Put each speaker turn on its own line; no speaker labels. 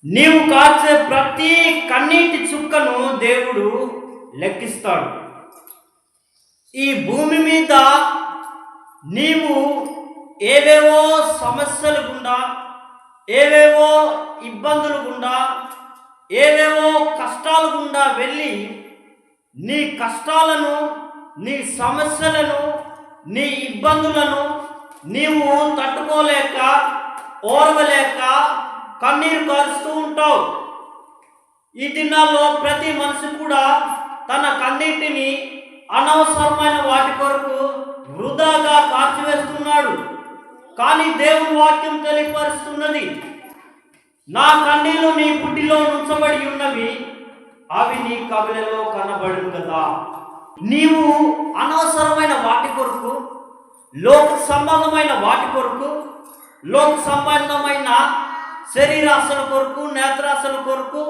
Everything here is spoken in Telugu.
నీవు కాచే ప్రతి కన్నీటి చుక్కను దేవుడు లెక్కిస్తాడు. ఈ భూమి మీద నీవు ఏవేవో సమస్యలు గుండా, ఏవేవో ఇబ్బందులు గుండా, ఏవేవో కష్టాలు గుండా వెళ్ళి నీ కష్టాలను, నీ సమస్యలను, నీ ఇబ్బందులను నీవు తట్టుకోలేక, ఓర్వలేక కన్నీరు కారుస్తూ ఉంటావు. ఈ దినాల్లో ప్రతి మనిషి కూడా తన కన్నీటిని అనవసరమైన వాటి కొరకు వృధాగా కార్చివేస్తున్నాడు. కానీ దేవుని వాక్యం తెలియపరుస్తున్నది, నా కన్నీళ్లు నీ బుడ్డిలో ఉంచబడి ఉన్నవి, అవి నీ కవిలలో కనబడును కదా. నీవు అనవసరమైన వాటి కొరకు, లోక సంబంధమైన వాటి కొరకు, లోక సంబంధమైన శరీరాశల కొరకు, నేత్రాశల కొరకు